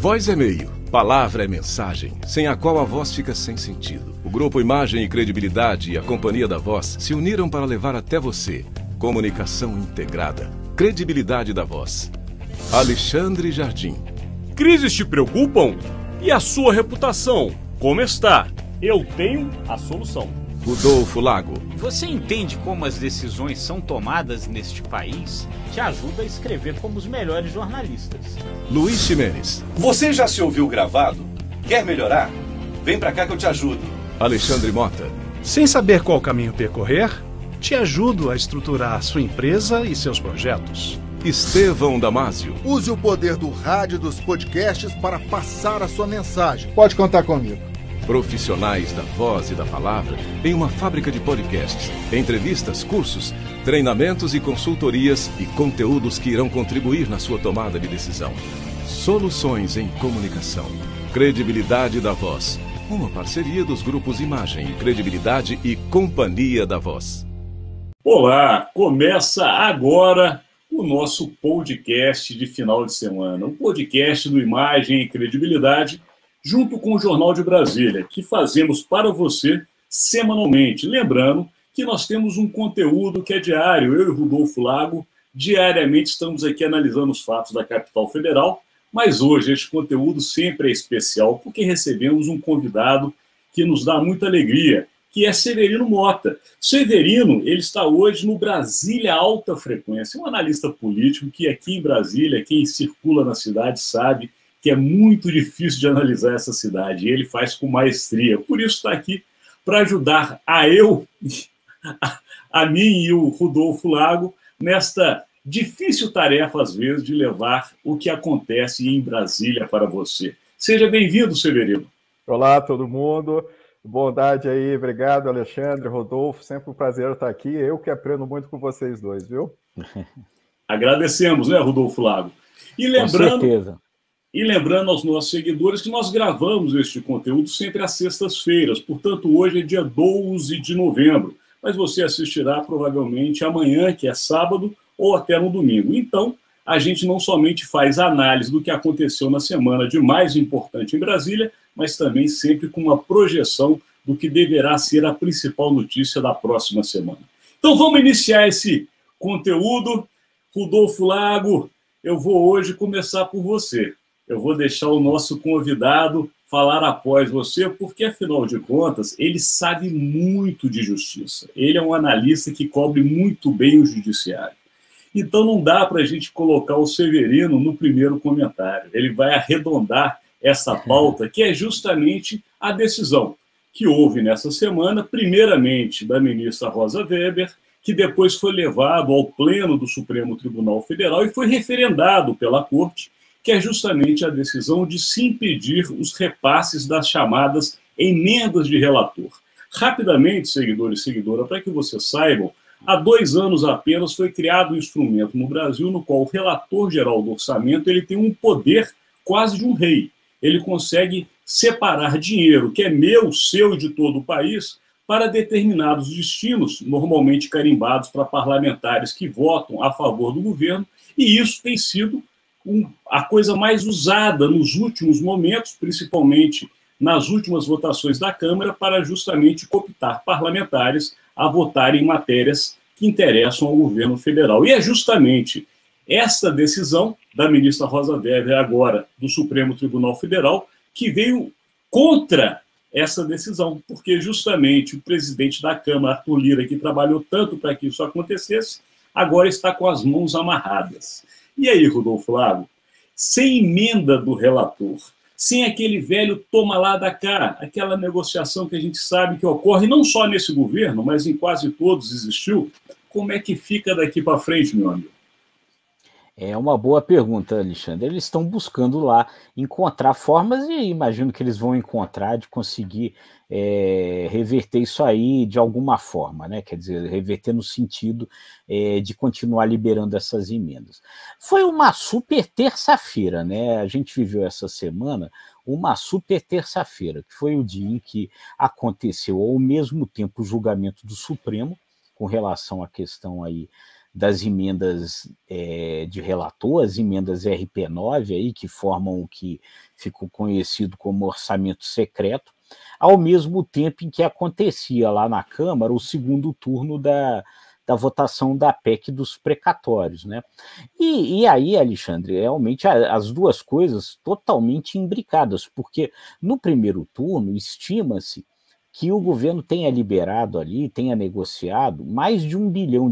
Voz é meio, palavra é mensagem, sem a qual a voz fica sem sentido. O Grupo Imagem e Credibilidade e a Companhia da Voz se uniram para levar até você comunicação integrada, credibilidade da voz. Alexandre Jardim. Crises te preocupam? E a sua reputação? Como está? Eu tenho a solução. Rodolfo Lago. Você entende como as decisões são tomadas neste país? Te ajuda a escrever como os melhores jornalistas. Luiz Ximenes. Você já se ouviu gravado? Quer melhorar? Vem pra cá que eu te ajudo. Alexandre Mota. Sem saber qual caminho percorrer, te ajudo a estruturar sua empresa e seus projetos. Estevão Damásio. Use o poder do rádio e dos podcasts para passar a sua mensagem. Pode contar comigo. Profissionais da voz e da palavra em uma fábrica de podcasts, entrevistas, cursos, treinamentos e consultorias e conteúdos que irão contribuir na sua tomada de decisão. Soluções em comunicação. Credibilidade da Voz. Uma parceria dos grupos Imagem, Credibilidade e Companhia da Voz. Olá, começa agora o nosso podcast de final de semana. O podcast do Imagem e Credibilidade, junto com o Jornal de Brasília, que fazemos para você semanalmente. Lembrando que nós temos um conteúdo que é diário. Eu e Rodolfo Lago, diariamente estamos aqui analisando os fatos da capital federal, mas hoje este conteúdo sempre é especial, porque recebemos um convidado que nos dá muita alegria, que é Severino Mota. Severino, ele está hoje no Brasília Alta Frequência, um analista político que aqui em Brasília, quem circula na cidade sabe que é muito difícil de analisar essa cidade, e ele faz com maestria. Por isso está aqui para ajudar a mim e o Rodolfo Lago nesta difícil tarefa, às vezes, de levar o que acontece em Brasília para você. Seja bem-vindo, Severino. Olá, todo mundo. Bondade aí. Obrigado, Alexandre, Rodolfo. Sempre um prazer estar aqui. Eu que aprendo muito com vocês dois, viu? Agradecemos, né, Rodolfo Lago? Com certeza. E lembrando aos nossos seguidores que nós gravamos este conteúdo sempre às sextas-feiras, portanto, hoje é dia 12 de novembro, mas você assistirá provavelmente amanhã, que é sábado, ou até no domingo. Então, a gente não somente faz análise do que aconteceu na semana de mais importante em Brasília, mas também sempre com uma projeção do que deverá ser a principal notícia da próxima semana. Então, vamos iniciar esse conteúdo. Rodolfo Lago, eu vou hoje começar por você. Eu vou deixar o nosso convidado falar após você, porque, afinal de contas, ele sabe muito de justiça. Ele é um analista que cobre muito bem o judiciário. Então, não dá para a gente colocar o Severino no primeiro comentário. Ele vai arredondar essa pauta, que é justamente a decisão que houve nessa semana, primeiramente da ministra Rosa Weber, que depois foi levado ao pleno do Supremo Tribunal Federal e foi referendado pela Corte, que é justamente a decisão de se impedir os repasses das chamadas emendas de relator. Rapidamente, seguidores e seguidoras, para que vocês saibam, há 2 anos apenas foi criado um instrumento no Brasil no qual o relator geral do orçamento ele tem um poder quase de um rei. Ele consegue separar dinheiro que é meu, seu e de todo o país para determinados destinos, normalmente carimbados para parlamentares que votam a favor do governo, e isso tem sido a coisa mais usada nos últimos momentos, principalmente nas últimas votações da Câmara, para justamente cooptar parlamentares a votarem em matérias que interessam ao governo federal. E é justamente essa decisão da ministra Rosa Weber, agora do Supremo Tribunal Federal, que veio contra essa decisão, porque justamente o presidente da Câmara, Arthur Lira, que trabalhou tanto para que isso acontecesse, agora está com as mãos amarradas. E aí, Rodolfo Lago, sem emenda do relator, sem aquele velho toma lá da cá, aquela negociação que a gente sabe que ocorre não só nesse governo, mas em quase todos existiu, como é que fica daqui para frente, meu amigo? É uma boa pergunta, Alexandre. Eles estão buscando lá encontrar formas e imagino que eles vão encontrar de conseguir reverter isso aí de alguma forma, né? Quer dizer, reverter no sentido de continuar liberando essas emendas. Foi uma super terça-feira, né? A gente viveu essa semana uma super terça-feira, que foi o dia em que aconteceu ao mesmo tempo o julgamento do Supremo com relação à questão aí das emendas de relator, as emendas RP9, aí, que formam o que ficou conhecido como orçamento secreto, ao mesmo tempo em que acontecia lá na Câmara o segundo turno da votação da PEC dos precatórios, né? E aí, Alexandre, realmente as duas coisas totalmente imbricadas, porque no primeiro turno estima-se que o governo tenha liberado ali, tenha negociado mais de R$ 1 bilhão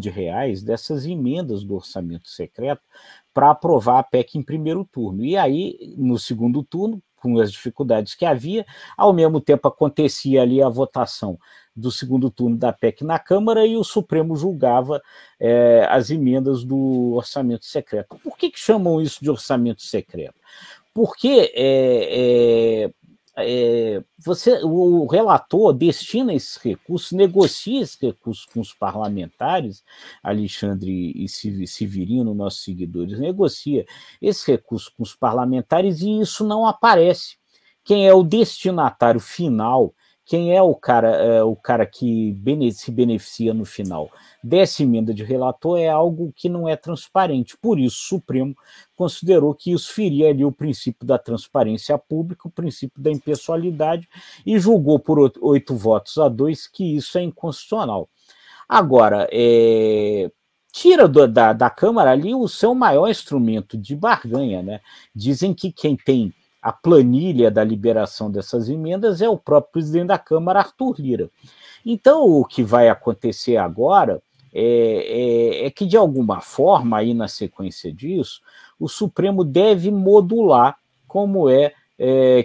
dessas emendas do orçamento secreto para aprovar a PEC em primeiro turno. E aí, no segundo turno, com as dificuldades que havia, ao mesmo tempo acontecia ali a votação do segundo turno da PEC na Câmara e o Supremo julgava as emendas do orçamento secreto. Por que chamam isso de orçamento secreto? Porque o relator destina esses recursos, negocia esses recursos com os parlamentares, Alexandre e Severino, nossos seguidores, negocia esses recursos com os parlamentares e isso não aparece. Quem é o destinatário final, quem é o cara que se beneficia no final dessa emenda de relator é algo que não é transparente. Por isso, o Supremo considerou que isso feria ali o princípio da transparência pública, o princípio da impessoalidade, e julgou por 8 votos a 2 que isso é inconstitucional. Agora, tira da Câmara ali o seu maior instrumento de barganha, né? Dizem que quem tem a planilha da liberação dessas emendas é o próprio presidente da Câmara, Arthur Lira. Então, o que vai acontecer agora é que, de alguma forma, aí na sequência disso, o Supremo deve modular como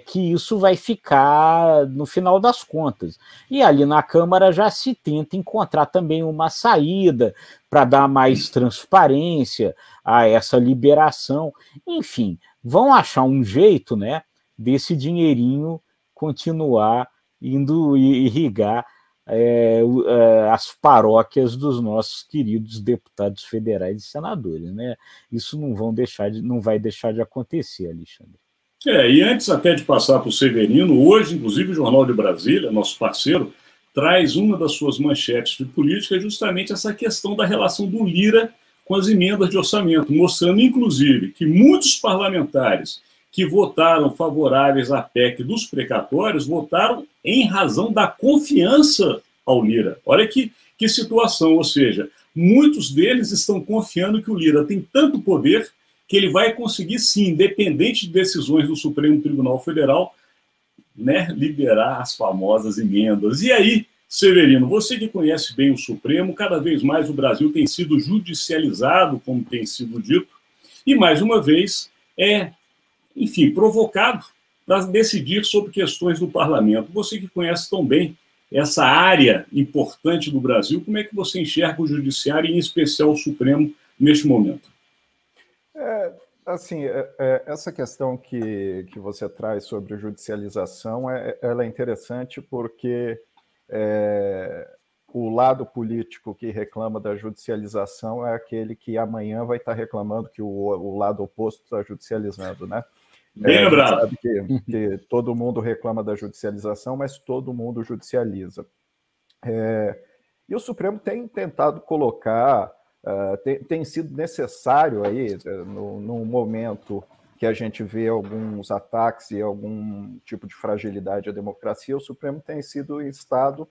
que isso vai ficar no final das contas. E ali na Câmara já se tenta encontrar também uma saída para dar mais transparência a essa liberação. Enfim, vão achar um jeito, né, desse dinheirinho continuar indo irrigar as paróquias dos nossos queridos deputados federais e senadores, né? Isso não vai deixar de acontecer, Alexandre. E antes até de passar para o Severino, hoje, inclusive, o Jornal de Brasília, nosso parceiro, traz uma das suas manchetes de política justamente essa questão da relação do Lira com as emendas de orçamento, mostrando, inclusive, que muitos parlamentares que votaram favoráveis à PEC dos precatórios votaram em razão da confiança ao Lira. Olha que situação, ou seja, muitos deles estão confiando que o Lira tem tanto poder que ele vai conseguir, sim, independente de decisões do Supremo Tribunal Federal, né, liberar as famosas emendas. E aí, Severino, você que conhece bem o Supremo, cada vez mais o Brasil tem sido judicializado, como tem sido dito, e mais uma vez enfim, provocado para decidir sobre questões do parlamento. Você que conhece tão bem essa área importante do Brasil, como é que você enxerga o judiciário, em especial o Supremo, neste momento? Essa questão que você traz sobre judicialização, ela é interessante porque o lado político que reclama da judicialização é aquele que amanhã vai estar reclamando que o lado oposto está judicializando, né? Bem lembrado. Sabe que todo mundo reclama da judicialização, mas todo mundo judicializa. E o Supremo tem tentado colocar, tem sido necessário aí, num momento que a gente vê alguns ataques e algum tipo de fragilidade à democracia, o Supremo tem sido instado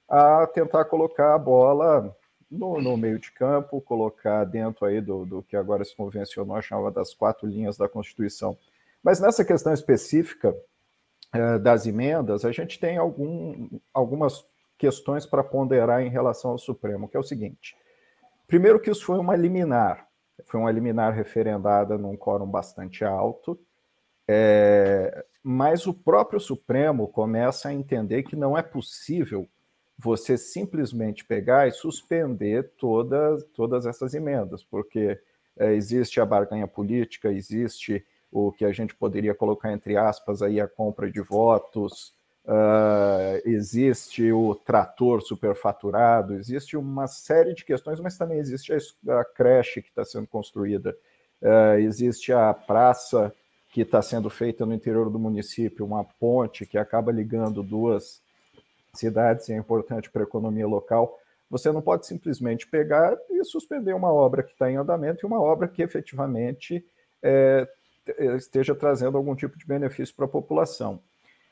a tentar colocar a bola no meio de campo, colocar dentro aí do que agora se convencionou, chamava das 4 linhas da Constituição. Mas nessa questão específica das emendas, a gente tem algumas questões para ponderar em relação ao Supremo, que é o seguinte. Primeiro que isso foi uma liminar referendada num quórum bastante alto, mas o próprio Supremo começa a entender que não é possível você simplesmente pegar e suspender todas essas emendas, porque existe a barganha política, existe o que a gente poderia colocar entre aspas aí a compra de votos, existe o trator superfaturado, existe uma série de questões, mas também existe a creche que está sendo construída, existe a praça que está sendo feita no interior do município, uma ponte que acaba ligando 2 cidades e é importante para a economia local. Você não pode simplesmente pegar e suspender uma obra que está em andamento e uma obra que efetivamente esteja trazendo algum tipo de benefício para a população.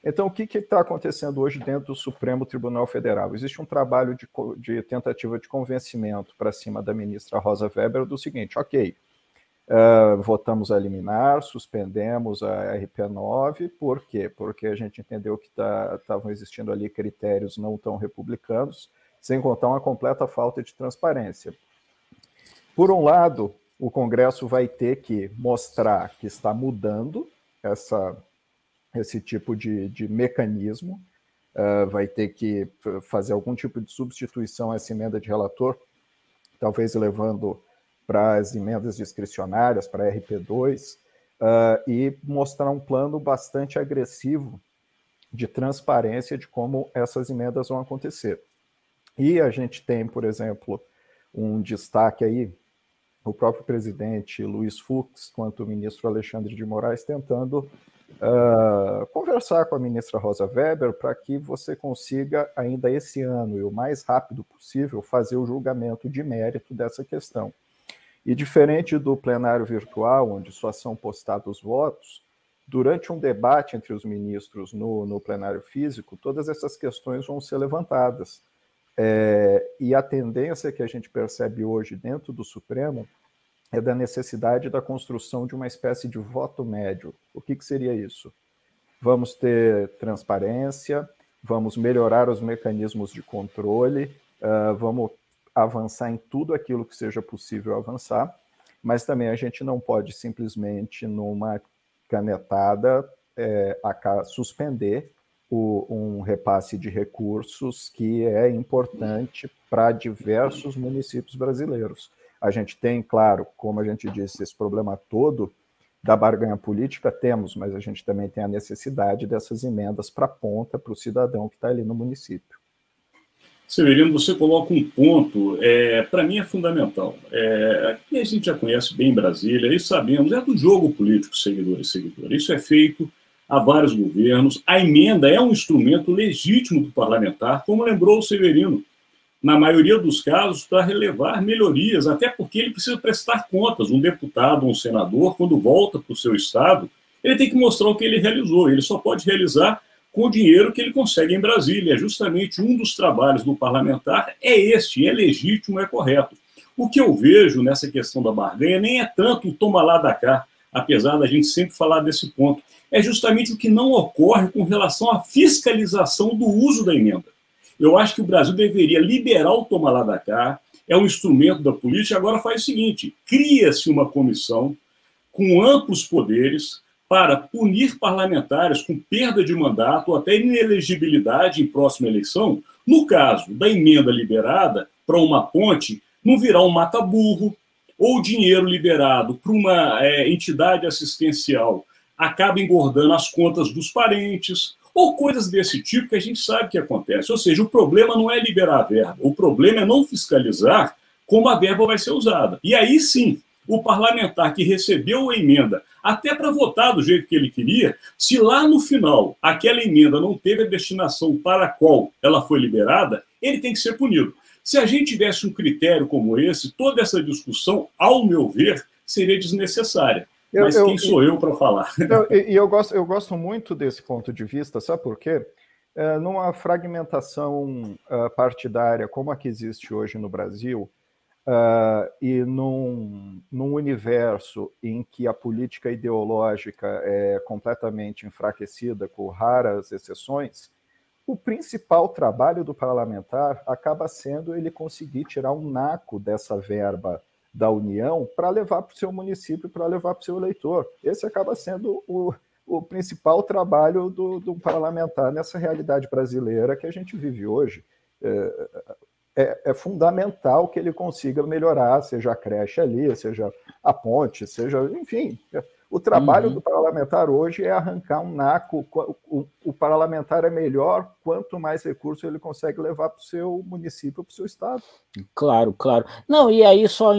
Então, o que está acontecendo hoje dentro do Supremo Tribunal Federal? Existe um trabalho de tentativa de convencimento para cima da ministra Rosa Weber do seguinte: ok, votamos a liminar, suspendemos a RP9, por quê? Porque a gente entendeu que estavam existindo ali critérios não tão republicanos, sem contar uma completa falta de transparência. Por um lado, o Congresso vai ter que mostrar que está mudando esse tipo de mecanismo, vai ter que fazer algum tipo de substituição a essa emenda de relator, talvez levando para as emendas discricionárias, para a RP2, e mostrar um plano bastante agressivo de transparência de como essas emendas vão acontecer. E a gente tem, por exemplo, um destaque aí, o próprio presidente Luiz Fux, quanto o ministro Alexandre de Moraes, tentando conversar com a ministra Rosa Weber para que você consiga, ainda esse ano e o mais rápido possível, fazer o julgamento de mérito dessa questão. E diferente do plenário virtual, onde só são postados votos, durante um debate entre os ministros no plenário físico, todas essas questões vão ser levantadas. E a tendência que a gente percebe hoje dentro do Supremo é da necessidade da construção de uma espécie de voto médio. O que seria isso? Vamos ter transparência, vamos melhorar os mecanismos de controle, vamos avançar em tudo aquilo que seja possível avançar, mas também a gente não pode simplesmente, numa canetada, suspender um repasse de recursos que é importante para diversos municípios brasileiros. A gente tem, claro, como a gente disse, esse problema todo da barganha política, temos, mas a gente também tem a necessidade dessas emendas para a ponta, para o cidadão que está ali no município. Severino, você coloca um ponto, para mim é fundamental. Aqui a gente já conhece bem Brasília e sabemos, é do jogo político, seguidor e seguidora. Isso é feito há vários governos. A emenda é um instrumento legítimo do parlamentar, como lembrou o Severino, na maioria dos casos, para relevar melhorias, até porque ele precisa prestar contas. Um deputado, um senador, quando volta para o seu estado, ele tem que mostrar o que ele realizou. Ele só pode realizar com o dinheiro que ele consegue em Brasília. Justamente um dos trabalhos do parlamentar é este, é legítimo, é correto. O que eu vejo nessa questão da barganha nem é tanto o toma lá da cá, apesar da gente sempre falar desse ponto, é justamente o que não ocorre com relação à fiscalização do uso da emenda. Eu acho que o Brasil deveria liberar o toma lá da cá, é um instrumento da política. Agora faz o seguinte, cria-se uma comissão com amplos poderes para punir parlamentares com perda de mandato ou até inelegibilidade em próxima eleição, no caso da emenda liberada para uma ponte, não virar um mata-burro, ou dinheiro liberado para uma entidade assistencial acaba engordando as contas dos parentes, ou coisas desse tipo que a gente sabe que acontece. Ou seja, o problema não é liberar a verba, o problema é não fiscalizar como a verba vai ser usada. E aí sim, o parlamentar que recebeu a emenda, até para votar do jeito que ele queria, se lá no final aquela emenda não teve a destinação para a qual ela foi liberada, ele tem que ser punido. Se a gente tivesse um critério como esse, toda essa discussão, ao meu ver, seria desnecessária. Mas quem sou eu para falar? Eu gosto muito desse ponto de vista, sabe por quê? Numa fragmentação partidária como a que existe hoje no Brasil, e num universo em que a política ideológica é completamente enfraquecida, com raras exceções, o principal trabalho do parlamentar acaba sendo ele conseguir tirar um naco dessa verba da União para levar para o seu município, para levar para o seu eleitor. Esse acaba sendo o principal trabalho do parlamentar nessa realidade brasileira que a gente vive hoje. É fundamental que ele consiga melhorar, seja a creche ali, seja a ponte, seja, enfim, O trabalho do parlamentar hoje é arrancar um naco. O parlamentar é melhor quanto mais recursos ele consegue levar para o seu município, para o seu estado. Claro, claro. Não, e aí só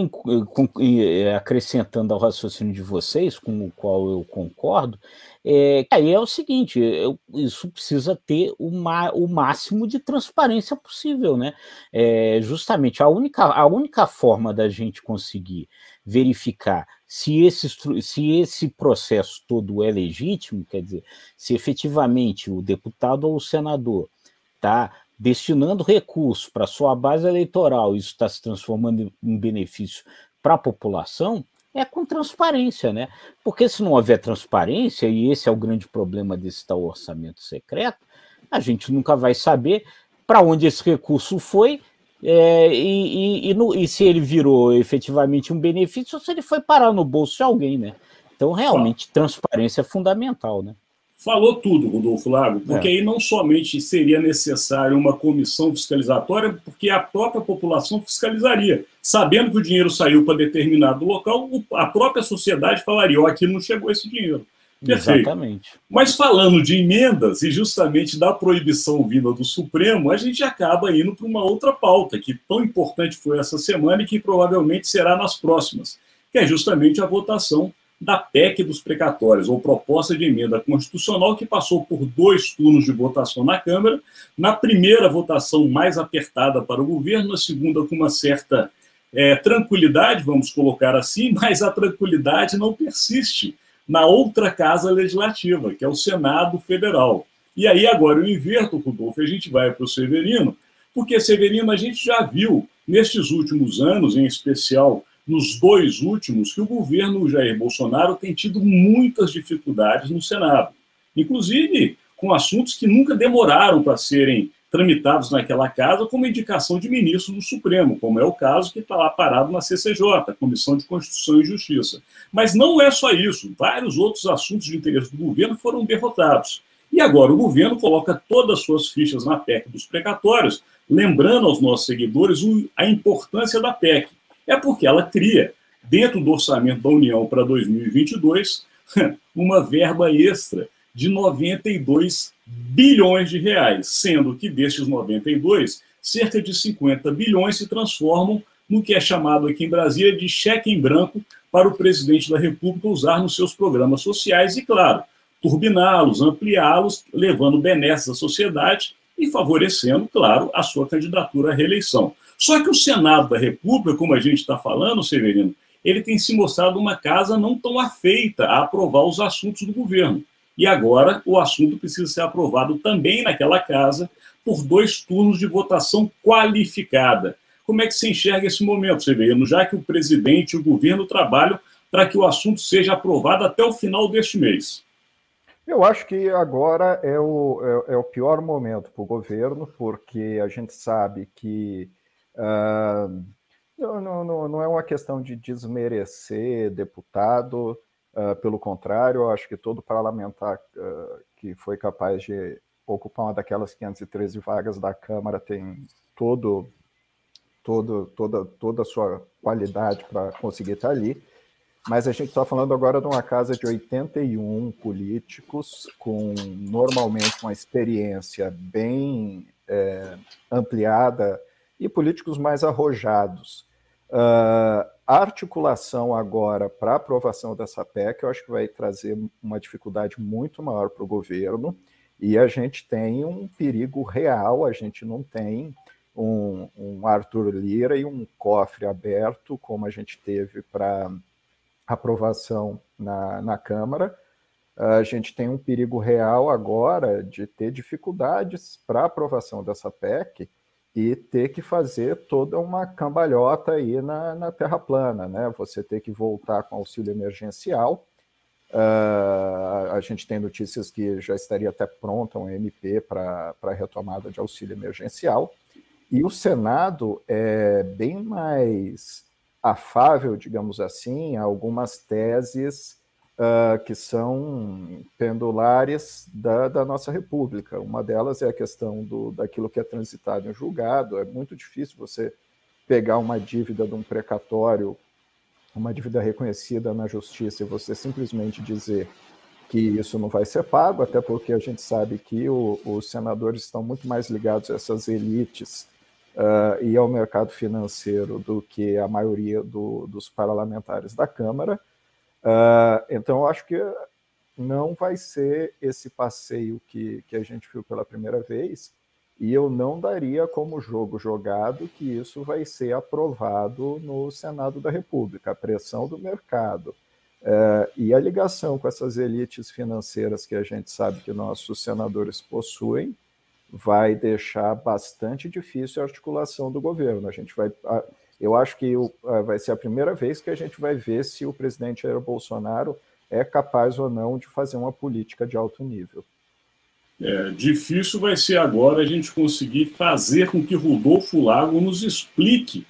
acrescentando ao raciocínio de vocês, com o qual eu concordo, aí é o seguinte, isso precisa ter o máximo de transparência possível, né? Justamente a única forma da gente conseguir verificar se esse processo todo é legítimo, quer dizer, se efetivamente o deputado ou o senador está destinando recursos para sua base eleitoral, isso está se transformando em benefício para a população, é com transparência, né? Porque se não houver transparência, e esse é o grande problema desse tal orçamento secreto, a gente nunca vai saber para onde esse recurso foi, e se ele virou efetivamente um benefício ou se ele foi parar no bolso de alguém, né? Então, realmente, transparência é fundamental, né? Falou tudo, Rodolfo Lago, porque aí não somente seria necessário uma comissão fiscalizatória, porque a própria população fiscalizaria. Sabendo que o dinheiro saiu para determinado local, a própria sociedade falaria, aqui não chegou esse dinheiro. Perfeito. Exatamente. Mas falando de emendas e justamente da proibição vinda do Supremo, a gente acaba indo para uma outra pauta, que tão importante foi essa semana e que provavelmente será nas próximas, que é justamente a votação da PEC dos precatórios, ou proposta de emenda constitucional, que passou por 2 turnos de votação na Câmara. Na primeira votação mais apertada para o governo, na segunda com uma certa tranquilidade, vamos colocar assim, mas a tranquilidade não persiste na outra casa legislativa, que é o Senado Federal. E aí agora eu inverto, Rodolfo, a gente vai para o Severino, porque, Severino, a gente já viu, nestes últimos anos, em especial nos 2 últimos, que o governo Jair Bolsonaro tem tido muitas dificuldades no Senado, inclusive com assuntos que nunca demoraram para serem tramitados naquela casa, como indicação de ministro do Supremo, como é o caso que está lá parado na CCJ, Comissão de Constituição e Justiça. Mas não é só isso, vários outros assuntos de interesse do governo foram derrotados. E agora o governo coloca todas as suas fichas na PEC dos precatórios, lembrando aos nossos seguidores a importância da PEC. É porque ela cria, dentro do orçamento da União para 2022, uma verba extra de 92 bilhões de reais, sendo que destes 92, cerca de 50 bilhões se transformam no que é chamado aqui em Brasília de cheque em branco para o presidente da República usar nos seus programas sociais e, claro, turbiná-los, ampliá-los, levando benesses à sociedade e favorecendo, claro, a sua candidatura à reeleição. Só que o Senado da República, como a gente está falando, Severino, ele tem se mostrado uma casa não tão afeita a aprovar os assuntos do governo. E agora o assunto precisa ser aprovado também naquela casa por 2 turnos de votação qualificada. Como é que se enxerga esse momento, Severino, já que o presidente e o governo trabalham para que o assunto seja aprovado até o final deste mês? Eu acho que agora é o pior momento para o governo, porque a gente sabe que não é uma questão de desmerecer deputado, pelo contrário, eu acho que todo parlamentar que foi capaz de ocupar uma daquelas 513 vagas da Câmara tem toda a sua qualidade para conseguir estar ali. Mas a gente está falando agora de uma casa de 81 políticos, normalmente uma experiência bem ampliada e políticos mais arrojados. A articulação agora para a aprovação dessa PEC, eu acho que vai trazer uma dificuldade muito maior para o governo, e a gente tem um perigo real, a gente não tem um Arthur Lira e um cofre aberto, como a gente teve para aprovação na Câmara. A gente tem um perigo real agora de ter dificuldades para a aprovação dessa PEC e ter que fazer toda uma cambalhota aí na terra plana, né? Você ter que voltar com auxílio emergencial. A gente tem notícias que já estaria até pronta um MP para a retomada de auxílio emergencial. E o Senado é bem mais afável, digamos assim, a algumas teses que são pendulares da nossa República. Uma delas é a questão daquilo que é transitado em julgado. É muito difícil você pegar uma dívida de um precatório uma dívida reconhecida na justiça e você simplesmente dizer que isso não vai ser pago, até porque a gente sabe que os senadores estão muito mais ligados a essas elites e ao mercado financeiro do que a maioria dos parlamentares da Câmara. Então, eu acho que não vai ser esse passeio que a gente viu pela primeira vez, e eu não daria como jogo jogado que isso vai ser aprovado no Senado da República. A pressão do mercado e a ligação com essas elites financeiras que a gente sabe que nossos senadores possuem vai deixar bastante difícil a articulação do governo. Eu acho que vai ser a primeira vez que a gente vai ver se o presidente Jair Bolsonaro é capaz ou não de fazer uma política de alto nível. Difícil vai ser agora a gente conseguir fazer com que Rodolfo Lago nos explique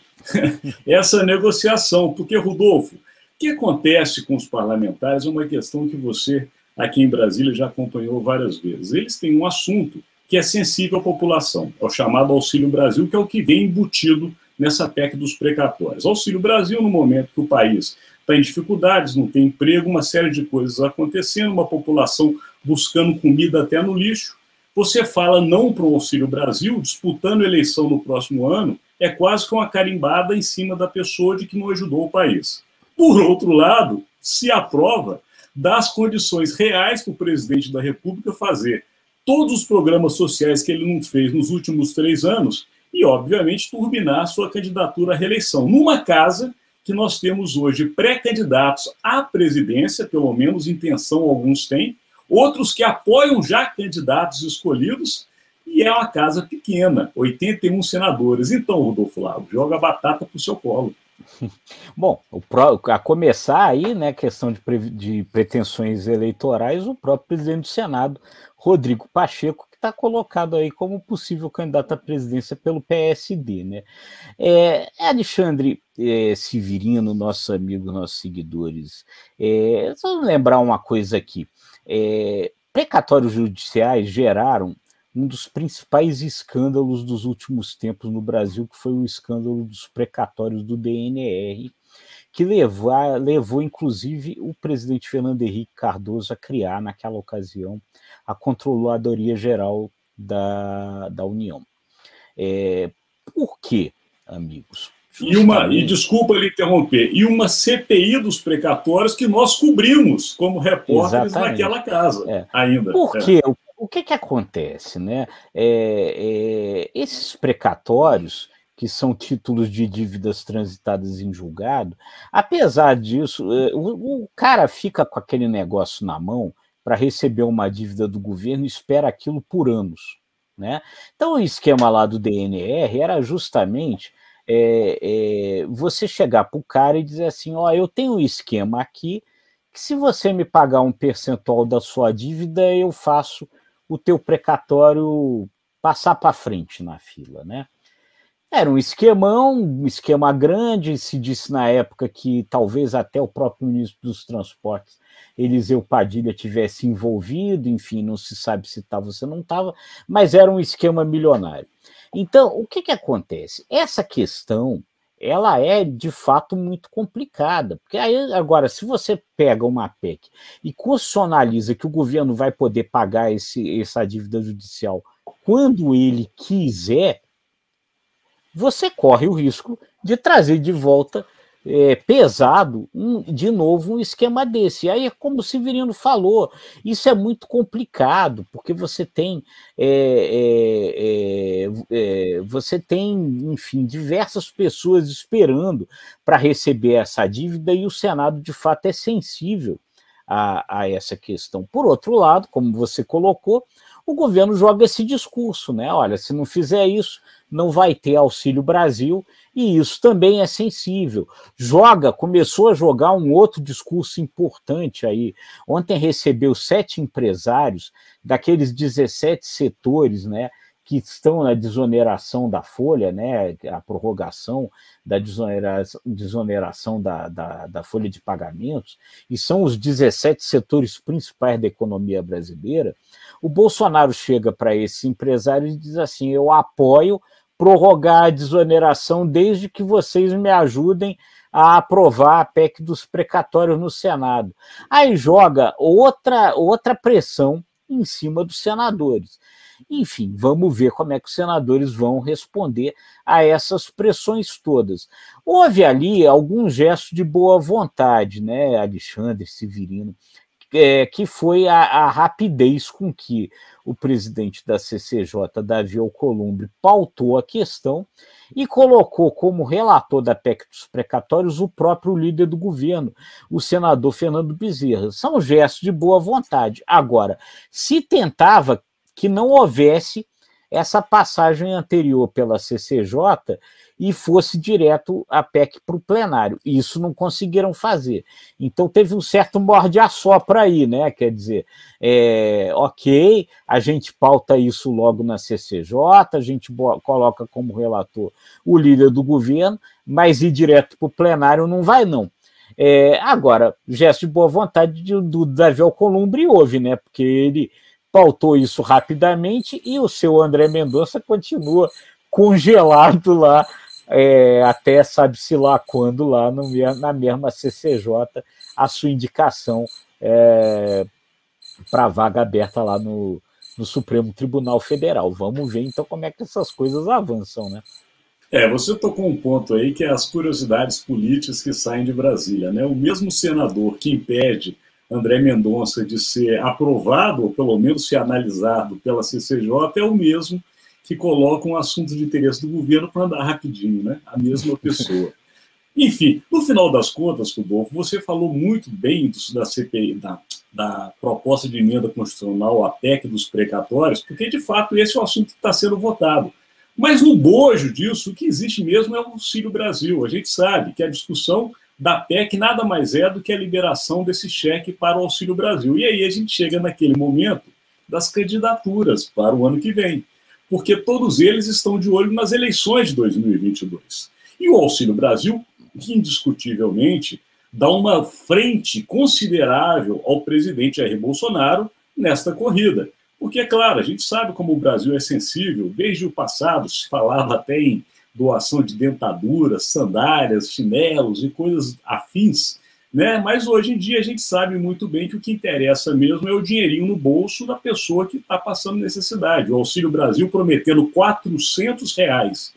essa negociação, porque, Rodolfo, o que acontece com os parlamentares é uma questão que você, aqui em Brasília, já acompanhou várias vezes. Eles têm um assunto que é sensível à população, é o chamado Auxílio Brasil, que é o que vem embutido nessa PEC dos precatórios. Auxílio Brasil, no momento que o país está em dificuldades, não tem emprego, uma série de coisas acontecendo, uma população buscando comida até no lixo. Você fala não para o Auxílio Brasil, disputando eleição no próximo ano, é quase que uma carimbada em cima da pessoa de que não ajudou o país. Por outro lado, se aprova, dá as condições reais para o presidente da República fazer todos os programas sociais que ele não fez nos últimos 3 anos e, obviamente, turbinar a sua candidatura à reeleição. Numa casa que nós temos hoje pré-candidatos à presidência, pelo menos intenção alguns têm, outros que apoiam já candidatos escolhidos, e é uma casa pequena, 81 senadores. Então, Rodolfo Lago, joga a batata para o seu colo. Bom, a começar aí, né, questão de pretensões eleitorais, o próprio presidente do Senado, Rodrigo Pacheco, que está colocado aí como possível candidato à presidência pelo PSD, né? Alexandre Severino, nosso amigo, nossos seguidores, só lembrar uma coisa aqui, precatórios judiciais geraram um dos principais escândalos dos últimos tempos no Brasil, que foi o escândalo dos precatórios do DNR, que levou, inclusive, o presidente Fernando Henrique Cardoso a criar, naquela ocasião, a Controladoria Geral da União. Por quê, amigos? E desculpa lhe interromper, e uma CPI dos precatórios que nós cobrimos como repórteres naquela casa ainda. Por quê? O que acontece, né? Esses precatórios, que são títulos de dívidas transitadas em julgado, apesar disso, o cara fica com aquele negócio na mão para receber uma dívida do governo e espera aquilo por anos, né? Então, o esquema lá do DNR era justamente você chegar para o cara e dizer assim, eu tenho um esquema aqui, que se você me pagar um percentual da sua dívida, eu faço o teu precatório passar para frente na fila, né? Era um esquemão, um esquema grande, se disse na época que talvez até o próprio ministro dos Transportes, Eliseu Padilha, tivesse envolvido, enfim, não se sabe se estava ou se não estava, mas era um esquema milionário. Então, o que acontece? Essa questão, ela é, de fato, muito complicada, porque aí, agora, se você pega uma PEC e constitucionaliza que o governo vai poder pagar essa dívida judicial quando ele quiser, você corre o risco de trazer de volta pesado, de novo, um esquema desse. E aí, como o Severino falou, isso é muito complicado, porque você tem, enfim, diversas pessoas esperando para receber essa dívida e o Senado, de fato, é sensível a essa questão. Por outro lado, como você colocou, o governo joga esse discurso, né? Olha, se não fizer isso, não vai ter Auxílio Brasil, e isso também é sensível. Começou a jogar um outro discurso importante aí. Ontem recebeu 7 empresários daqueles 17 setores, né, que estão na desoneração da folha, né, a prorrogação da desoneração da folha de pagamentos, e são os 17 setores principais da economia brasileira. O Bolsonaro chega para esses empresários e diz assim, eu apoio prorrogar a desoneração desde que vocês me ajudem a aprovar a PEC dos precatórios no Senado. Aí joga outra pressão em cima dos senadores. Enfim, vamos ver como é que os senadores vão responder a essas pressões todas. Houve ali algum gesto de boa vontade, né, Alexandre, Severino, que foi a rapidez com que o presidente da CCJ, Davi Alcolumbre, pautou a questão e colocou como relator da PEC dos precatórios o próprio líder do governo, o senador Fernando Bezerra. São gestos de boa vontade. Agora, se tentava que não houvesse essa passagem anterior pela CCJ e fosse direto a PEC para o plenário. Isso não conseguiram fazer. Então teve um certo morde-a-sopra aí, né? Quer dizer, ok, a gente pauta isso logo na CCJ, a gente coloca como relator o líder do governo, mas ir direto para o plenário não vai, não. Agora, gesto de boa vontade do Davi Alcolumbre houve, né? Porque ele pautou isso rapidamente e o seu André Mendonça continua congelado lá, até sabe-se lá quando, lá na mesma CCJ, a sua indicação para a vaga aberta lá no Supremo Tribunal Federal. Vamos ver então como é que essas coisas avançam, né? Você tocou um ponto aí que é as curiosidades políticas que saem de Brasília, né? O mesmo senador que impede André Mendonça de ser aprovado, ou pelo menos ser analisado pela CCJ, é o mesmo que coloca um assunto de interesse do governo para andar rapidinho, né? A mesma pessoa. Enfim, no final das contas, Rodolfo, você falou muito bem da CPI, da proposta de emenda constitucional, a PEC dos precatórios, porque, de fato, esse é o assunto que está sendo votado. Mas no bojo disso, o que existe mesmo é o Auxílio Brasil. A gente sabe que a discussão da PEC nada mais é do que a liberação desse cheque para o Auxílio Brasil. E aí a gente chega naquele momento das candidaturas para o ano que vem, porque todos eles estão de olho nas eleições de 2022. E o Auxílio Brasil, indiscutivelmente, dá uma frente considerável ao presidente Jair Bolsonaro nesta corrida. Porque, é claro, a gente sabe como o Brasil é sensível. Desde o passado se falava até em doação de dentaduras, sandálias, chinelos e coisas afins, né? Mas hoje em dia a gente sabe muito bem que o que interessa mesmo é o dinheirinho no bolso da pessoa que está passando necessidade. O Auxílio Brasil prometendo R$400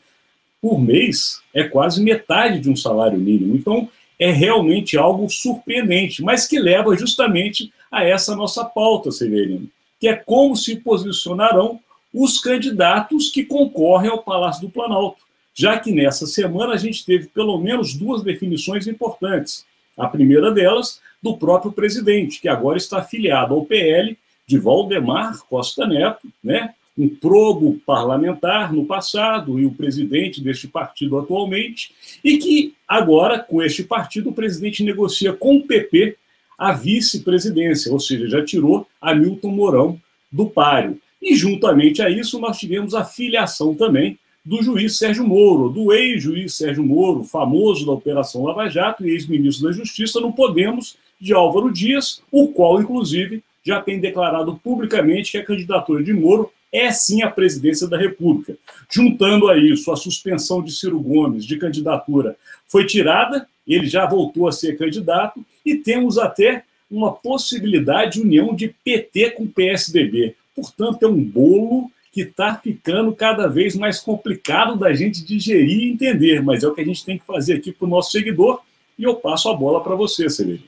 por mês é quase metade de um salário mínimo. Então, é realmente algo surpreendente, mas que leva justamente a essa nossa pauta, Severino, que é como se posicionarão os candidatos que concorrem ao Palácio do Planalto, já que nessa semana a gente teve pelo menos duas definições importantes. A primeira delas, do próprio presidente, que agora está afiliado ao PL de Valdemar Costa Neto, né? Um probo parlamentar no passado e o presidente deste partido atualmente, e que agora, com este partido, o presidente negocia com o PP a vice-presidência, ou seja, já tirou Hamilton Mourão do páreo. E, juntamente a isso, nós tivemos a filiação também do juiz Sérgio Moro, do ex-juiz Sérgio Moro, famoso da Operação Lava Jato e ex-ministro da Justiça, no Podemos, de Álvaro Dias, o qual, inclusive, já tem declarado publicamente que a candidatura de Moro é sim a presidência da República. Juntando a isso, a suspensão de Ciro Gomes de candidatura foi tirada, ele já voltou a ser candidato, e temos até uma possibilidade de união de PT com PSDB. Portanto, é um bolo que está ficando cada vez mais complicado da gente digerir e entender, mas é o que a gente tem que fazer aqui para o nosso seguidor, e eu passo a bola para você, Severino.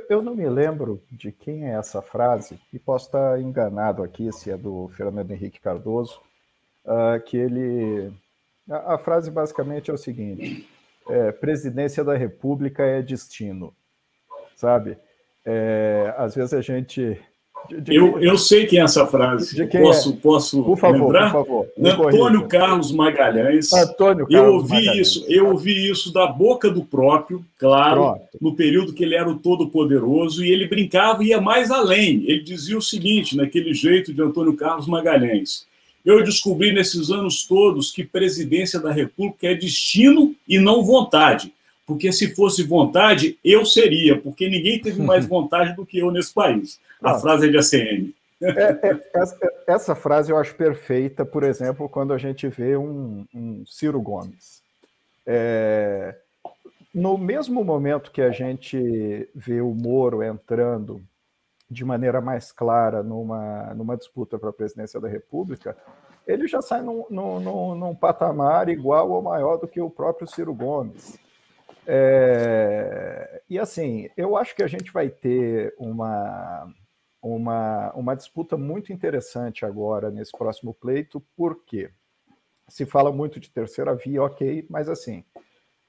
Eu não me lembro de quem é essa frase, e posso estar enganado aqui, se é do Fernando Henrique Cardoso, que ele... A frase basicamente é o seguinte: presidência da República é destino, sabe? Às vezes a gente... Eu sei quem é essa frase. Posso por favor, lembrar? Por favor, Antônio Carlos Magalhães. Eu ouvi isso da boca do próprio, claro, no período que ele era o Todo-Poderoso, e ele brincava e ia mais além. Ele dizia o seguinte, naquele jeito de Antônio Carlos Magalhães: eu descobri nesses anos todos que presidência da República é destino e não vontade. Porque se fosse vontade, eu seria, porque ninguém teve mais vontade do que eu nesse país. A frase é de ACM. Essa frase eu acho perfeita, por exemplo, quando a gente vê um Ciro Gomes. no mesmo momento que a gente vê o Moro entrando de maneira mais clara numa disputa para a presidência da República, ele já sai num patamar igual ou maior do que o próprio Ciro Gomes. E assim, eu acho que a gente vai ter uma disputa muito interessante agora nesse próximo pleito, porque se fala muito de terceira via, ok, mas assim,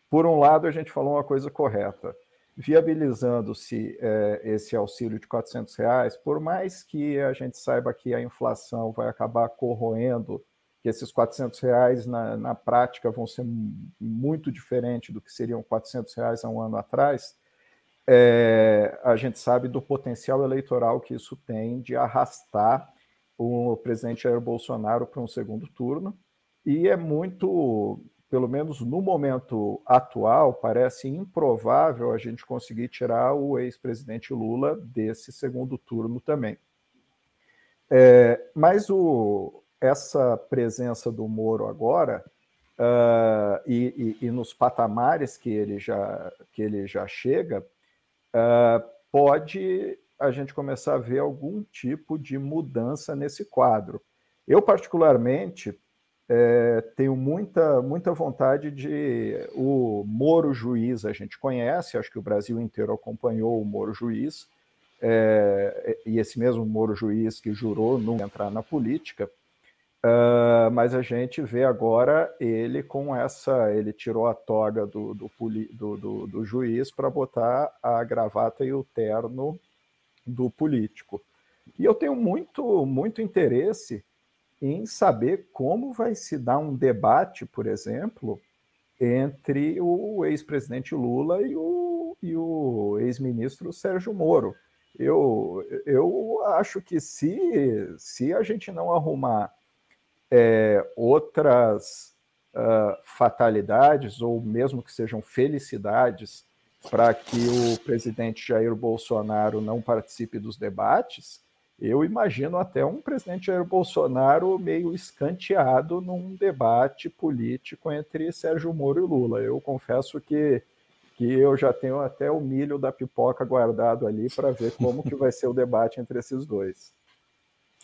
por um lado a gente falou uma coisa correta, viabilizando-se esse auxílio de R$400, por mais que a gente saiba que a inflação vai acabar corroendo, que esses R$400 na prática vão ser muito diferentes do que seriam R$400 há um ano atrás, a gente sabe do potencial eleitoral que isso tem de arrastar o presidente Jair Bolsonaro para um segundo turno, e é muito, pelo menos no momento atual, parece improvável a gente conseguir tirar o ex-presidente Lula desse segundo turno também. Mas essa presença do Moro agora, e nos patamares que ele já chega, pode a gente começar a ver algum tipo de mudança nesse quadro. Eu, particularmente, tenho muita vontade de... O Moro Juiz a gente conhece, acho que o Brasil inteiro acompanhou o Moro Juiz, e esse mesmo Moro Juiz que jurou não entrar na política, mas a gente vê agora ele com ele tirou a toga do juiz para botar a gravata e o terno do político. E eu tenho muito interesse em saber como vai se dar um debate, por exemplo, entre o ex-presidente Lula e o ex-ministro Sérgio Moro. Eu acho que se a gente não arrumar outras fatalidades, ou mesmo que sejam felicidades, para que o presidente Jair Bolsonaro não participe dos debates, eu imagino até um presidente Jair Bolsonaro meio escanteado num debate político entre Sérgio Moro e Lula. Eu confesso que eu já tenho até o milho da pipoca guardado ali para ver como que vai ser o debate entre esses dois.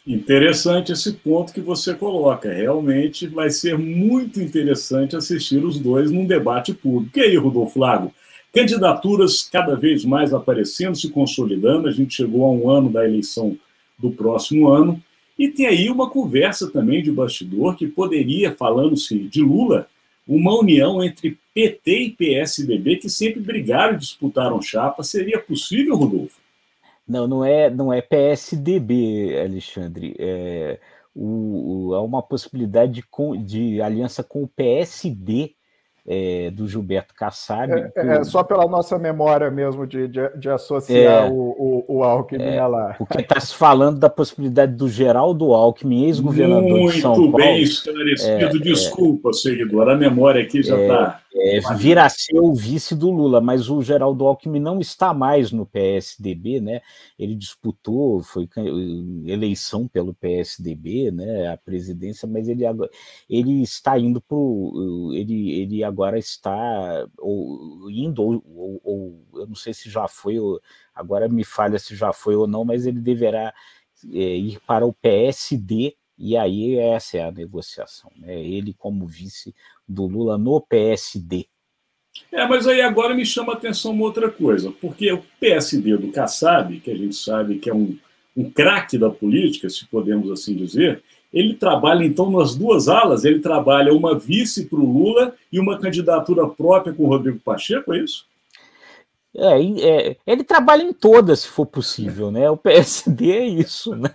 Interessante esse ponto que você coloca. Realmente vai ser muito interessante assistir os dois num debate público. E aí, Rodolfo Lago? Candidaturas cada vez mais aparecendo, se consolidando. A gente chegou a um ano da eleição do próximo ano. E tem aí uma conversa também de bastidor que poderia, falando-se de Lula, uma união entre PT e PSDB, que sempre brigaram e disputaram chapa. Seria possível, Rodolfo? Não é PSDB, Alexandre. Há uma possibilidade de aliança com o PSD do Gilberto Kassab. Só pela nossa memória mesmo de associar o Alckmin lá. Porque está se falando da possibilidade do Geraldo Alckmin, ex-governador de São Paulo. Muito bem esclarecido. Desculpa, seguidor, a memória aqui já está... vir a ser o vice do Lula, mas o Geraldo Alckmin não está mais no PSDB, né? Ele disputou, foi eleição pelo PSDB, né? A presidência, mas ele está indo para ele agora está indo, ou eu não sei se já foi, agora me falha se já foi ou não, mas ele deverá ir para o PSD, e aí essa é a negociação, né? Ele como vice do Lula no PSD. Mas aí agora me chama a atenção uma outra coisa, porque o PSD do Kassab, que a gente sabe que é um craque da política, se podemos assim dizer, ele trabalha então nas duas alas, ele trabalha uma vice para o Lula e uma candidatura própria com o Rodrigo Pacheco, é isso? Ele trabalha em todas, se for possível, né? O PSD é isso, né?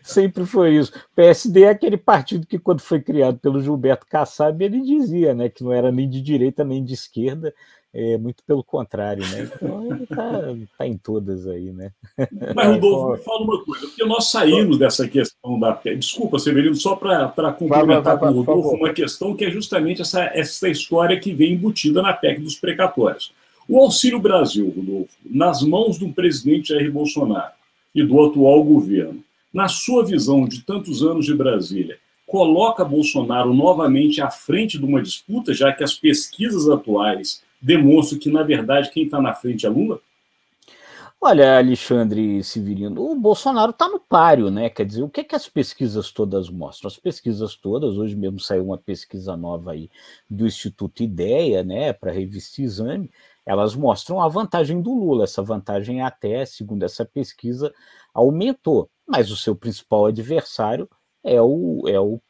Sempre foi isso. O PSD é aquele partido que, quando foi criado pelo Gilberto Kassab, ele dizia, né, que não era nem de direita nem de esquerda, muito pelo contrário, né? Então ele tá em todas aí, né? Mas, Rodolfo, me fala uma coisa, porque nós saímos dessa questão da... Desculpa, Severino, só para complementar com o Rodolfo, uma questão que é justamente essa história que vem embutida na PEC dos precatórios. O Auxílio Brasil, Rodolfo, nas mãos do presidente Jair Bolsonaro e do atual governo, na sua visão de tantos anos de Brasília, coloca Bolsonaro novamente à frente de uma disputa, já que as pesquisas atuais demonstram que, na verdade, quem está na frente é Lula? Olha, Alexandre Severino, o Bolsonaro está no páreo, né? Quer dizer, o que as pesquisas todas mostram? As pesquisas todas, hoje mesmo saiu uma pesquisa nova aí do Instituto Ideia, né, para a revista Exame, elas mostram a vantagem do Lula. Essa vantagem até, segundo essa pesquisa, aumentou. Mas o seu principal adversário é o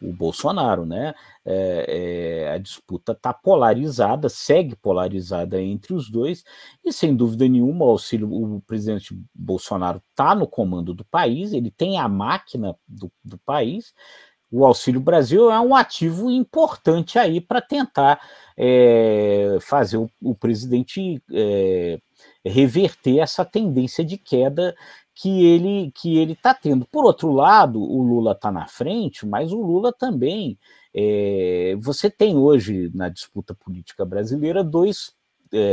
Bolsonaro, né? A disputa está polarizada, segue polarizada entre os dois, e sem dúvida nenhuma o presidente Bolsonaro está no comando do país, ele tem a máquina do país. O Auxílio Brasil é um ativo importante aí para tentar fazer o presidente reverter essa tendência de queda que ele está tendo. Por outro lado, o Lula está na frente, mas o Lula também... você tem hoje, na disputa política brasileira, dois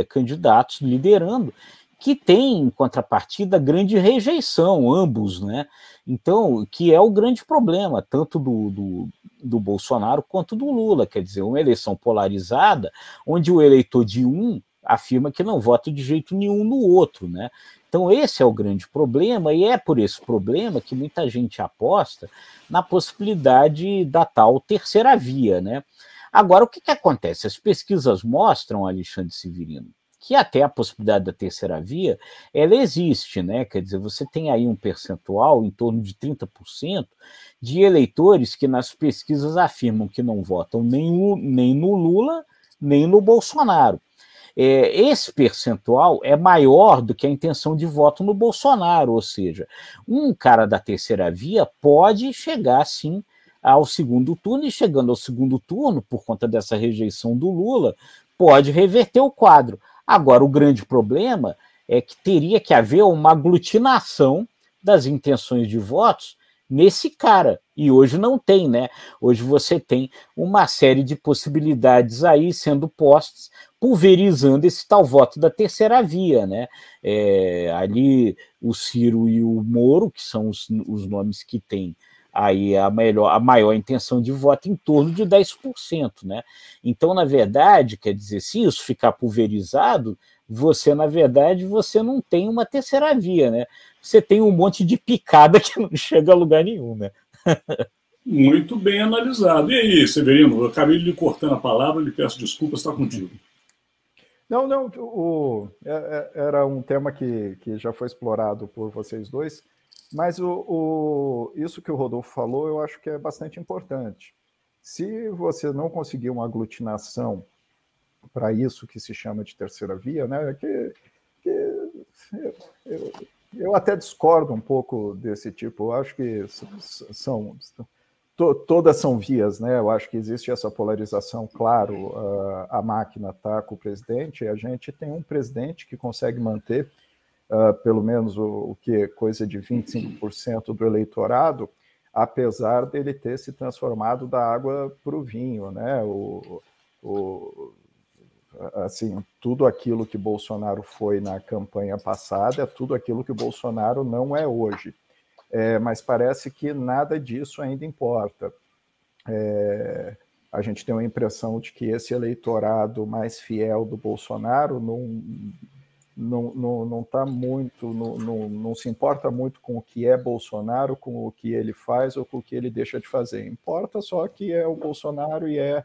candidatos liderando, que têm, em contrapartida, grande rejeição, ambos, né? Então, que é o grande problema, tanto do Bolsonaro quanto do Lula, quer dizer, uma eleição polarizada, onde o eleitor de um afirma que não vota de jeito nenhum no outro, né? Então esse é o grande problema, e é por esse problema que muita gente aposta na possibilidade da tal terceira via, né? Agora, o que acontece? As pesquisas mostram, Alexandre Severino, que até a possibilidade da terceira via, ela existe, né? Quer dizer, você tem aí um percentual em torno de 30% de eleitores que nas pesquisas afirmam que não votam nem no Lula, nem no Bolsonaro. Esse percentual é maior do que a intenção de voto no Bolsonaro, ou seja, um cara da terceira via pode chegar, sim, ao segundo turno, e chegando ao segundo turno, por conta dessa rejeição do Lula, pode reverter o quadro. Agora, o grande problema é que teria que haver uma aglutinação das intenções de votos nesse cara, e hoje não tem, né? Hoje você tem uma série de possibilidades aí sendo postas, pulverizando esse tal voto da terceira via, né? Ali o Ciro e o Moro, que são os nomes que têm aí a maior intenção de voto, em torno de 10%, né? Então, na verdade, quer dizer, se isso ficar pulverizado, na verdade, você não tem uma terceira via, né? Você tem um monte de picada que não chega a lugar nenhum, né? Muito bem analisado. E aí, Severino, eu acabei lhe cortando a palavra, lhe peço desculpas, está contigo. Não, era um tema que já foi explorado por vocês dois, mas isso que o Rodolfo falou, eu acho que é bastante importante. Se você não conseguir uma aglutinação para isso que se chama de terceira via, né, eu até discordo um pouco desse tipo. Eu acho que todas são vias, né? Eu acho que existe essa polarização, claro, a máquina está com o presidente, e a gente tem um presidente que consegue manter pelo menos coisa de 25% do eleitorado, apesar dele ter se transformado da água para o vinho, né? Assim, tudo aquilo que Bolsonaro foi na campanha passada é tudo aquilo que o Bolsonaro não é hoje. Mas parece que nada disso ainda importa. A gente tem a impressão de que esse eleitorado mais fiel do Bolsonaro não tá muito, não se importa muito com o que é Bolsonaro, com o que ele faz ou com o que ele deixa de fazer. Importa só que é o Bolsonaro e é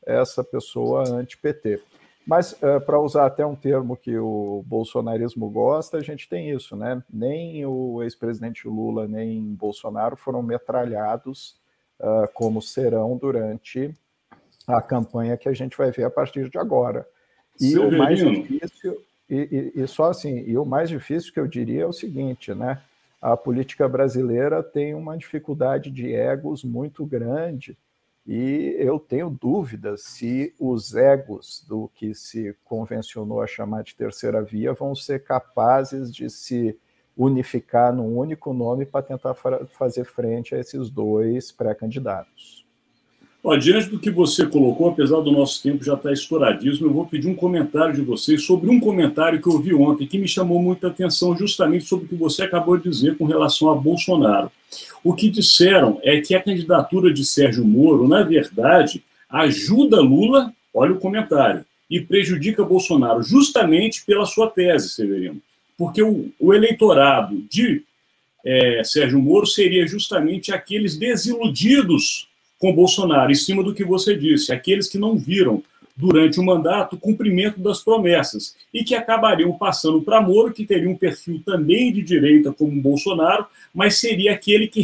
essa pessoa anti-PT. Mas, para usar até um termo que o bolsonarismo gosta, a gente tem isso, né? Nem o ex-presidente Lula, nem Bolsonaro foram metralhados como serão durante a campanha que a gente vai ver a partir de agora. E o mais difícil, o mais difícil que eu diria é o seguinte, né? A política brasileira tem uma dificuldade de egos muito grande, e eu tenho dúvidas se os egos do que se convencionou a chamar de terceira via vão ser capazes de se unificar num único nome para tentar fazer frente a esses dois pré-candidatos. Diante do que você colocou, apesar do nosso tempo já estar estouradíssimo, eu vou pedir um comentário de vocês sobre um comentário que eu vi ontem que me chamou muita atenção, justamente sobre o que você acabou de dizer com relação a Bolsonaro. O que disseram é que a candidatura de Sérgio Moro, na verdade, ajuda Lula Olha o comentário. E prejudica Bolsonaro justamente pela sua tese, Severino. Porque o eleitorado de Sérgio Moro seria justamente aqueles desiludidos com Bolsonaro, em cima do que você disse, aqueles que não viram durante o mandato o cumprimento das promessas e que acabariam passando para Moro, que teria um perfil também de direita como Bolsonaro, mas seria aquele que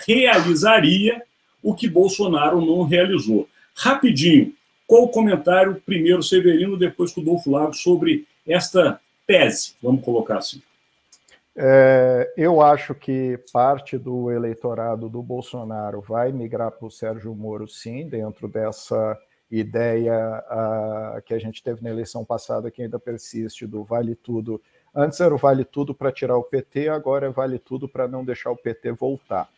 realizaria o que Bolsonaro não realizou. Rapidinho, qual o comentário, primeiro Severino, depois Rodolfo Lago, sobre esta tese, vamos colocar assim? Eu acho que parte do eleitorado do Bolsonaro vai migrar para o Sérgio Moro, sim, dentro dessa ideia que a gente teve na eleição passada, que ainda persiste, do vale tudo. Antes era o vale tudo para tirar o PT, agora é vale tudo para não deixar o PT voltar.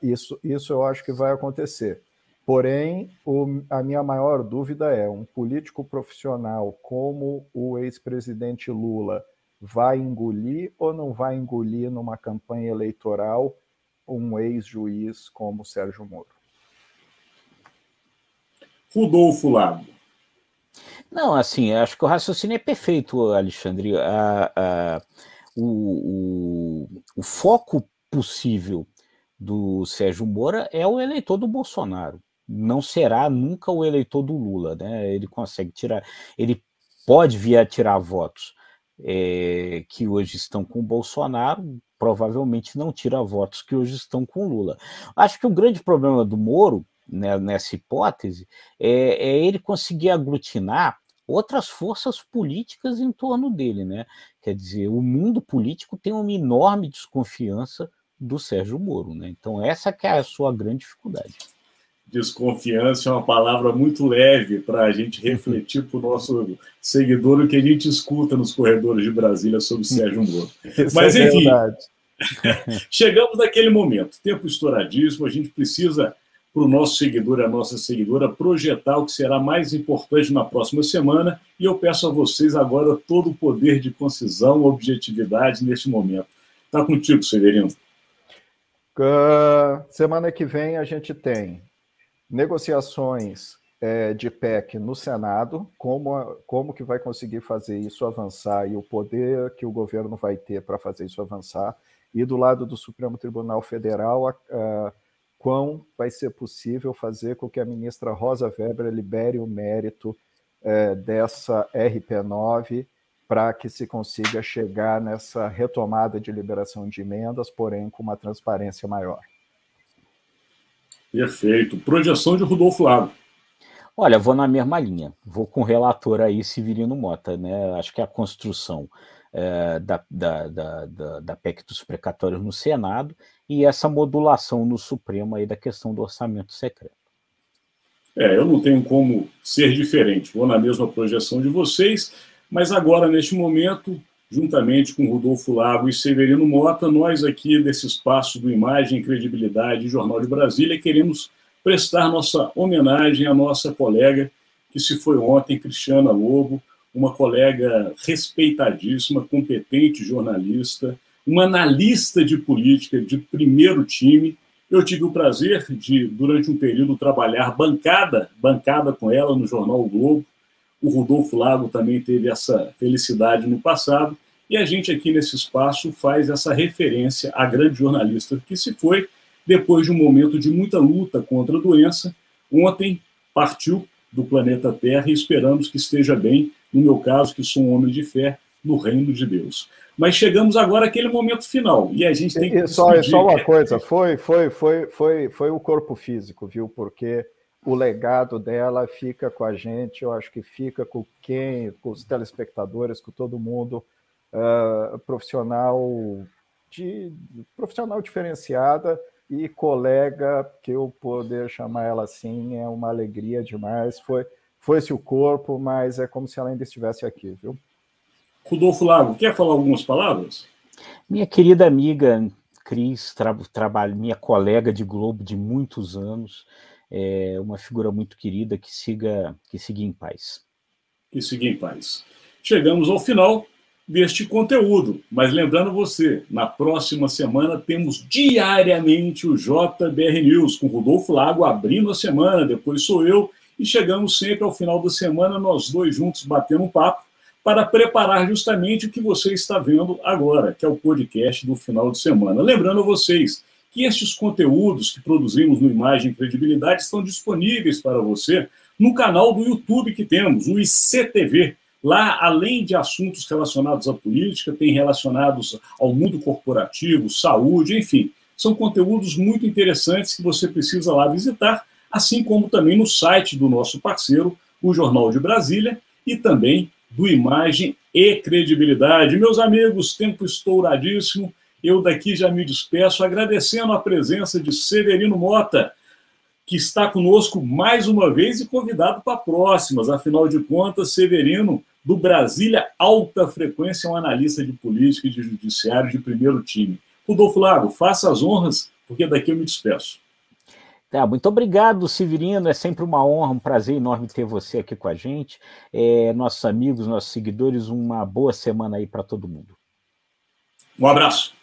Isso eu acho que vai acontecer. Porém, a minha maior dúvida é um político profissional como o ex-presidente Lula vai engolir ou não vai engolir numa campanha eleitoral um ex-juiz como Sérgio Moro? Rodolfo Lago. Não, assim, acho que o raciocínio é perfeito, Alexandre. O foco possível do Sérgio Moro é o eleitor do Bolsonaro. Não será nunca o eleitor do Lula, né? Ele consegue tirar, ele pode vir a tirar votos que hoje estão com o Bolsonaro, provavelmente não tira votos que hoje estão com o Lula. Acho que o grande problema do Moro, né, nessa hipótese, é ele conseguir aglutinar outras forças políticas em torno dele, né? Quer dizer, o mundo político tem uma enorme desconfiança do Sérgio Moro, né? Então essa que é a sua grande dificuldade. Desconfiança é uma palavra muito leve para a gente refletir para o nosso seguidor o que a gente escuta nos corredores de Brasília sobre Sérgio Moro. Mas, enfim, chegamos naquele momento, tempo estouradíssimo, a gente precisa, para o nosso seguidor e a nossa seguidora, projetar o que será mais importante na próxima semana, e eu peço a vocês agora todo o poder de concisão, objetividade neste momento. Está contigo, Severino. Semana que vem a gente tem negociações de PEC no Senado, como que vai conseguir fazer isso avançar e o poder que o governo vai ter para fazer isso avançar, e do lado do Supremo Tribunal Federal, quão vai ser possível fazer com que a ministra Rosa Weber libere o mérito dessa RP9 para que se consiga chegar nessa retomada de liberação de emendas, porém com uma transparência maior. Perfeito. Projeção de Rodolfo Lago. Olha, vou na mesma linha. Vou com o relator aí, Severino Mota, né? Acho que a construção da PEC dos precatórios no Senado e essa modulação no Supremo aí da questão do orçamento secreto. Eu não tenho como ser diferente. Vou na mesma projeção de vocês, mas agora, neste momento, juntamente com Rodolfo Lago e Severino Mota, nós aqui desse espaço do Imagem, Credibilidade e Jornal de Brasília queremos prestar nossa homenagem à nossa colega que se foi ontem, Cristiana Lobo, uma colega respeitadíssima, competente jornalista, uma analista de política de primeiro time. Eu tive o prazer de, durante um período, trabalhar bancada com ela no jornal O Globo. O Rodolfo Lago também teve essa felicidade no passado, e a gente aqui nesse espaço faz essa referência à grande jornalista que se foi depois de um momento de muita luta contra a doença. Ontem partiu do planeta Terra e esperamos que esteja bem, no meu caso, que sou um homem de fé, no reino de Deus. Mas chegamos agora àquele momento final, e a gente tem que... Só uma coisa, foi o corpo físico, viu? Porque o legado dela fica com a gente, eu acho que fica com os telespectadores, com todo mundo, profissional diferenciada e colega, que eu poder chamar ela assim, é uma alegria demais. Foi-se o corpo, mas é como se ela ainda estivesse aqui, viu? Rodolfo Lago, quer falar algumas palavras? Minha querida amiga Cris, minha colega de Globo de muitos anos, uma figura muito querida, que siga em paz. Que siga em paz. Chegamos ao final deste conteúdo, mas lembrando você, na próxima semana temos diariamente o JBR News, com Rodolfo Lago abrindo a semana, depois sou eu, e chegamos sempre ao final da semana, nós dois juntos batendo um papo, para preparar justamente o que você está vendo agora, que é o podcast do final de semana. Lembrando a vocês que estes conteúdos que produzimos no Imagem e Credibilidade estão disponíveis para você no canal do YouTube que temos, o ICTV. Lá, além de assuntos relacionados à política, tem relacionados ao mundo corporativo, saúde, enfim. São conteúdos muito interessantes que você precisa lá visitar, assim como também no site do nosso parceiro, o Jornal de Brasília, e também do Imagem e Credibilidade. Meus amigos, tempo estouradíssimo. Eu daqui já me despeço, agradecendo a presença de Severino Mota, que está conosco mais uma vez e convidado para próximas. Afinal de contas, Severino, do Brasília Alta Frequência, é um analista de política e de judiciário de primeiro time. Rodolfo Lago, faça as honras, porque daqui eu me despeço. Tá, muito obrigado, Severino. É sempre uma honra, um prazer enorme ter você aqui com a gente. Nossos amigos, nossos seguidores, uma boa semana aí para todo mundo. Um abraço.